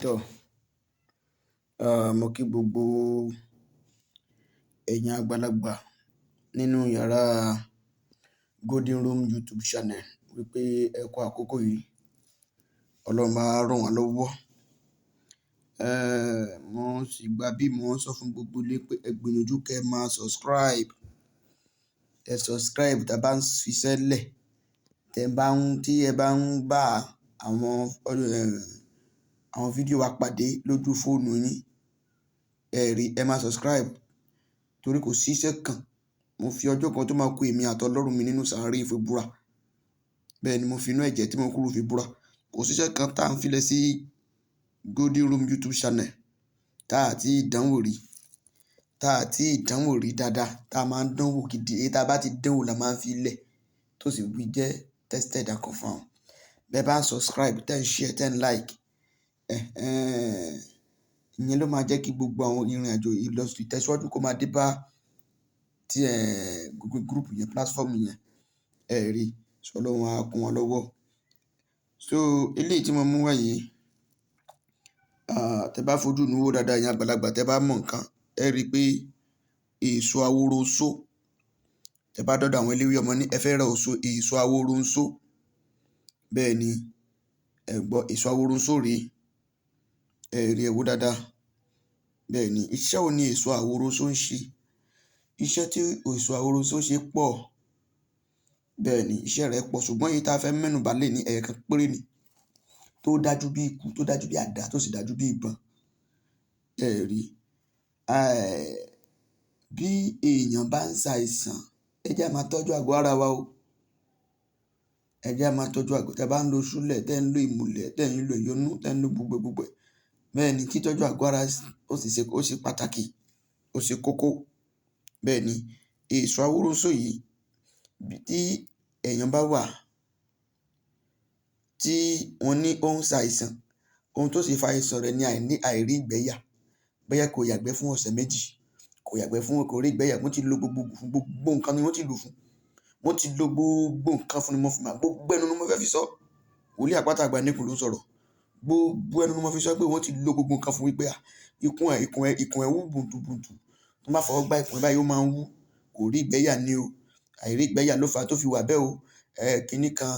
Tọ́, mo kí gbogbo ẹ̀yin àgbàlagbà nínú yàrá Golden Room YouTube channel wípé ẹ kú àkókò yìí. Ọlọ́run máa ràn wá lọ́wọ́. Mo sì gba bí mo sọ fún gbogbo ilé pé ẹ gbìyànjú kẹ́ ẹ máa subscribe. Ẹ subscribe tí a bá ń fi sẹ́lẹ̀. Tí ẹ bá ń bá àwọn fídíò wa pàdé lójú fóònù yín, ẹ máa subscribe torí kò sí iṣẹ́ kan. Mo fi ọjọ́ kan tó máa kú èmi àti Ọlọ́run mi nínú sàárè fi búra. Bẹ́ẹ̀ ni mo fi inú ẹ̀jẹ̀ tí mo kúrò fi búra. Kò sí iṣẹ́ kan tá à ń filẹ̀ sí Golden Room YouTube channel tá à tí ìdánwò rí. Tá à tí ìdánwò rí dáadáa. Tá a máa ń dánwò gidi. Èyí tá a bá ti dánwò la máa ń fi lẹ̀. Tó sì wí jẹ́ tested and confirmed. Bẹ́ẹ̀ bá ń subscribe, tẹ́ ń share, tẹ́ ń like. Ìyẹn ló máa jẹ́ kí gbogbo àwọn ìrìnàjò ìtẹ̀síwájú kó máa dé bá tí gbogbo group yẹn, platform yẹn. Rí, so Ọlọ́run á kún wọn lọ́wọ́. So eléyìí tí mo mú wá yìí, tẹ́ bá fojú inú wo dáadáa, ẹ̀yin àgbàlagbà tẹ́ bá mọ̀ nǹkan, ẹ rí pé èso awóronṣó. Tẹ́ bá dọ́dọ̀ àwọn eléwé ọmọ ní ẹ fẹ́ ra èso awóronṣó. Bẹ́ẹ̀ ni, ẹ gbọ́ èso awóronṣó rèé. Rí ẹ wo dáadáa. Bẹ́ẹ̀ ni, iṣẹ́ wo ni èso awóronṣó ń ṣe? Iṣẹ́ tí èso awóronṣó ṣe pọ̀. Bẹ́ẹ̀ ni, iṣẹ́ rẹ̀ pọ̀ ṣùgbọ́n èyí tí a fẹ́ mẹ́nù bà lé ní ẹ̀ẹ̀kan péré ni. Tó dájú bí ikú, tó dájú bí àdá, tó sì dájú bí ìbọn. Rí. Bí èèyàn bá ń ṣàìsàn, ẹ jẹ́ á máa tọ́jú àgọ́ ara wa o. Ẹ jẹ́ á máa tọ́jú àgọ́. Tẹ́ bá ń lo ṣúlẹ̀, tẹ́ ń lo ìmùlẹ̀, tẹ́ ń lo ìyọnú, tẹ́ ń lo gbogbo. Bẹ́ẹ̀ ni, kí tọ́jú àgọ́ ara ó ṣe pàtàkì, ó ṣe kókó. Bẹ́ẹ̀ ni, èso awóronṣó yìí tí èèyàn bá wà tí wọ́n ní ó ń ṣàìsàn, ohun tó sì fa àìsàn rẹ̀ ni àìrí ìgbẹ́yà. Bóyá kò yàgbẹ́ fún ọ̀sẹ̀ méjì, kò rí ìgbẹ́yà. Wọ́n ti lo gbogbo nǹkan ni wọ́n ti lò fún. Wọ́n ti lo gbogbo nǹkan fún ni mo fi máa. Gbogbo ẹnu ni mo fẹ́ fi sọ. Wòlíì àpáta àgbà níkùn ló ń sọ̀rọ̀. Gbogbo ẹnu ni mo fi sọ pé wọ́n ti lo gbogbo nǹkan fún wípé ikùn ẹ̀ wú bùntùbùntù. Tó bá fọwọ́ gbá ikùn ẹ̀ báyìí ó máa ń wú. Kò rí ìgbẹ́yà ni o. Àìrí ìgbẹ́yà ló fà á tó fi wà bẹ́ẹ̀ o. Kíní kan,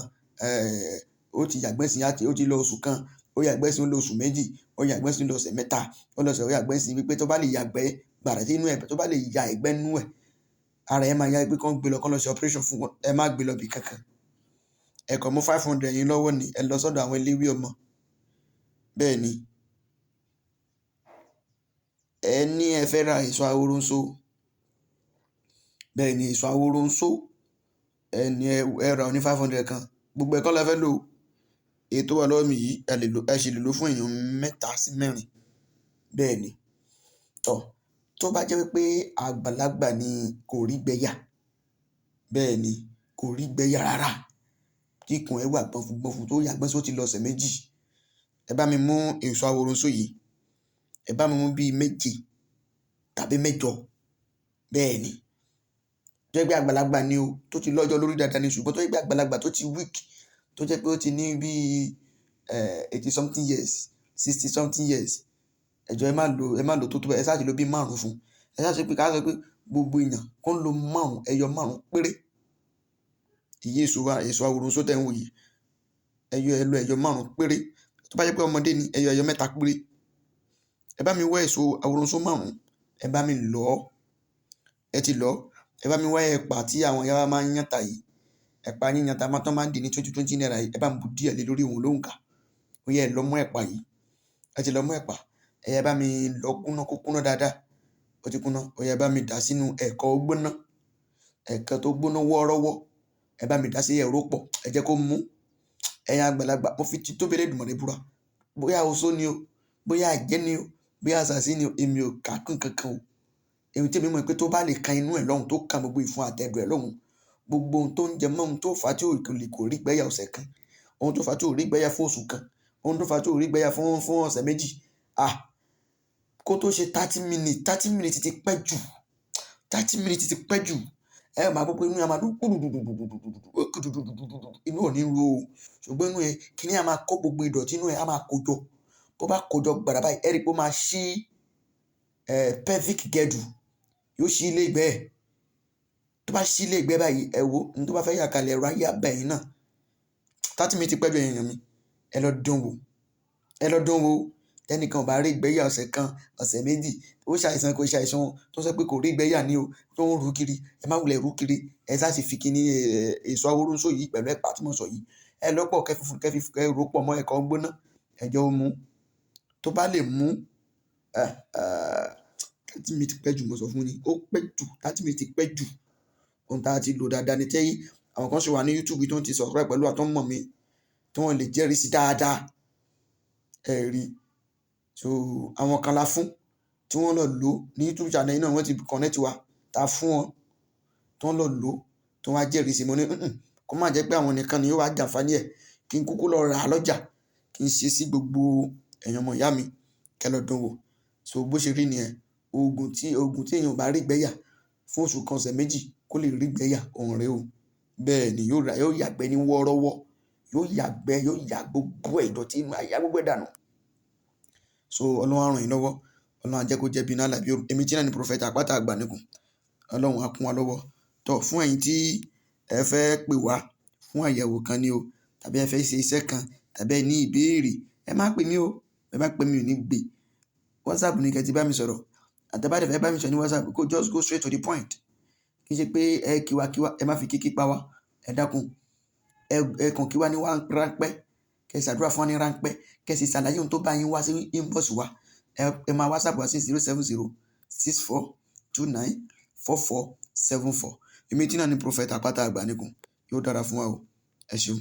ó ti yàgbẹ́ sí ó ti lọ oṣù kan, ó yàgbẹ́ sí ó lọ oṣù méjì, ó yàgbẹ́ sí ó lọ ọ̀sẹ̀ mẹ́ta, ó yàgbẹ́ sí wípé tó bá lè yàgbẹ́ gbàrà tí inú ẹ̀, tó bá lè ya ẹ̀gbẹ́ nínú ẹ̀, ara ẹ̀ máa yá pé kán gbé lọ, kán lọ ṣe operation fún wọn. Ẹ má gbé lọ bí kankan. Ẹ kàn mú 500 yín lọ́wọ́ ni, ẹ lọ sọ́dọ̀ àwọn eléwé ọmọ. Bẹ́ẹ̀ ni, ẹ ní ẹ fẹ́ ra èso awóronṣó. Bẹ́ẹ̀ ni, èso awóronṣó. Ẹ ra ní 500 kan. Gbogbo ẹ̀kọ́ la fẹ́ lò. Èyí tó wà lọ́wọ́ mi yìí, ẹ sì lè lò fún èèyàn 3 sí 4. Bẹ́ẹ̀ ni. Tó bá jẹ́ wípé àgbàlagbà ni kò rí ìgbẹ́yà. Bẹ́ẹ̀ ni, kò rí ìgbẹ́yà rárá. Tí ikùn ẹ̀ wà gbọ̀nfùgbọ̀nfù tó yàgbẹ́ sí ó ti lọ ọ̀sẹ̀ méjì. Ẹ bá mi mú èso awóronṣó yìí. Ẹ bá mi mú bí 7 tàbí 8. Bẹ́ẹ̀ ni. Tó jẹ́ pé àgbàlagbà ni o, tó ti lọ́jọ́ lórí dáadáa ni, ṣùgbọ́n tó jẹ́ pé àgbàlagbà tó ti weak, tó jẹ́ pé ó ti ní bí 80 something years, 60 something years. Ẹ jọ̀ọ́ ẹ má lò tó bẹ́ẹ̀. Ẹ ṣáà ti lò bí 5 fún. Ẹ ṣáà sọ pé gbogbo èèyàn kó ń lo 5, ẹyọ 5 péré. Iye èso awóronṣó tẹ́ ń wò yìí. Ẹ lo ẹyọ 5 péré. Tó bá jẹ́ pé ọmọdé ni, ẹyọ 3 péré. Ẹ bá mi wá èso awóronṣó 5. Ẹ bá mi lọ̀ ọ́. Ẹ ti lọ̀ ọ́. Ẹ bá mi wá ẹ̀pà tí àwọn ìyá wa máa ń yán ta yìí. Ẹ̀pà yíyan ta tán máa ń dì ní 20 naira yìí. Ẹ bá mi bu díẹ̀ lé lórí òun ló ń kà. Ó yẹ ẹ lọ mú ẹ̀pà yìí. Ẹ ti lọ mú ẹ̀pà. Ẹ bá mi lọ kúná kó kúná dáadáa. Ó ti kúná. Ó yẹ bá mi dà sínú ẹ̀kọ gbóná. Ẹ̀kọ tó gbóná wọ́ọ́rọ́wọ́. Ẹ bá mi dà sí ẹ̀rọ pọ̀. Ẹ jẹ́ kó mú. Ẹ̀yin àgbàlagbà, mo fi títóbi Elédùmarè búra. Bóyá oṣó ni o, bóyá àjẹ́ ni o, bóyá àṣàsí ni o, èmi ò kà kún kankan o. Èmi tí èmi mọ̀ pé tó bá lè kan inú ẹ̀ lọ́hùn, tó kan gbogbo ìfun àtẹ̀dọ̀ ẹ̀ lọ́hùn, gbogbo ohun tó ń jẹ mọ́ ohun tó fà á tí kò rí ìgbẹ́yà ọ̀sẹ̀ kan, ohun tó fà á tí ò rí ìgbẹ́yà fún oṣù kan, ohun tó fà á tí ò rí ìgbẹ́yà fún ọ̀sẹ̀ méjì. Kó tó ṣe 30 minutes, 30 minutes ti pẹ́ jù. 30 minutes ti pẹ́ jù. Ẹ máa gbọ́ pé inú ẹ̀ máa dún inú ò ní ro o. Ṣùgbọ́n inú ẹ̀ kíní á máa kó gbogbo ìdọ̀tí inú ẹ̀ á máa kó jọ. bó bá kójọ gbàrà báyìí ẹ rí i pé ó máa ṣí pelvic girdle, yóò ṣí ilé ìgbẹ́ ẹ̀. Tó bá ṣí ilé ìgbẹ́ báyìí ẹ wo ní tó bá fẹ́ yà kalẹ̀ ẹ̀rọ ayé abẹ́yìn náà 30 minutes pẹ́jọ èèyàn mi ẹ lọ dán wò tẹnìkan ò bá rí ìgbẹ́yà ọ̀sẹ̀ kan ọ̀sẹ̀ méjì ó ṣàìsàn kò ṣàìsàn tó sọ pé kò rí ìgbẹ́yà ní o tó ń rú kiri ẹ má wulẹ̀ rú kiri ẹ sá sì fi kíní èso awóróńsó yìí pẹ̀lú ẹ̀pà tí mo sọ yìí ẹ lọ́pọ̀ kẹ́ rò pọ̀ mọ́ ẹ̀kọ́ gbóná ẹ̀jẹ̀ ó mú tó bá lè mú 30 minutes pẹ́ jù mo sọ fún ni ó pẹ́ jù 30 minutes pẹ́ jù ohun tá a ti lò dáadáa ní tẹ́yí àwọn kan ṣe wà ní YouTube tó ń ti sọ̀rọ̀ ẹ̀ pẹ̀lú àtọ́mọ̀ mi tí wọ́n lè jẹ́rìí sí dáadáa ẹ rí so àwọn kan la fún tí wọ́n lọ lò ní YouTube channel náà wọ́n ti connect wa ta fún wọn tó ń lọ lò tó wá jẹ́rìí sí mo ní kó má jẹ́ pé àwọn nìkan ni yóò wá jàǹfààní ẹ̀ kí n kúkú lọ rà á lọ́jà kí n ṣe sí gbogbo èèyàn ọmọ ìyá mi kẹ́ lọ dán wò so bó ṣe rí nìyẹn oògùn tí èèyàn bá rí gbẹ́yà fún oṣù kan ọ̀sẹ̀ méjì kó lè rí gbẹ́yà ọ̀hún rẹ o bẹ́ẹ̀ ni yóò yàgbẹ́ ní wọ́ọ́rọ́wọ́ yóò yà gbogbo ìdọ̀tí inú àyà gbogbo ẹ̀dànù so ọlọ́run á ràn yín lọ́wọ́ ọlọ́run á jẹ́ kó jẹ́ bí náà làbí èmi tí náà ni prọfẹ̀tà àpáta àgbà nìkún ọlọ́run á kún wa lọ́wọ́ tọ́ fún ẹ̀yin tí ẹ fẹ́ pè wá fún àyẹ̀wò kan ni o tàbí ẹ fẹ́ ṣe iṣẹ́ kan tàbí ẹ ní ìbéèrè ẹ má pè mí o ẹ má pè mí ò ní gbé WhatsApp ní kẹ́ ti bá mi sọ̀rọ̀ àtẹ̀bádẹ́ fẹ́ bá mi sọ ní WhatsApp kó just go straight to the point kì í ṣe pé ẹ kíwákíwá ẹ má fi kíkí pa wá ẹ dákun ẹ kàn kí wá ní ráńpẹ́ kẹ́ ṣàdúrà fún wa ní ráńpẹ́ kẹ́ sì ṣàlàyé ohun tó bá yín wá sí inbox wa ẹ máa WhatsApp wá sí 07064294474 èmi tí náà ni Prophet Àpáta Àgbà nìkún yóò dára fún wa o ẹ ṣeun.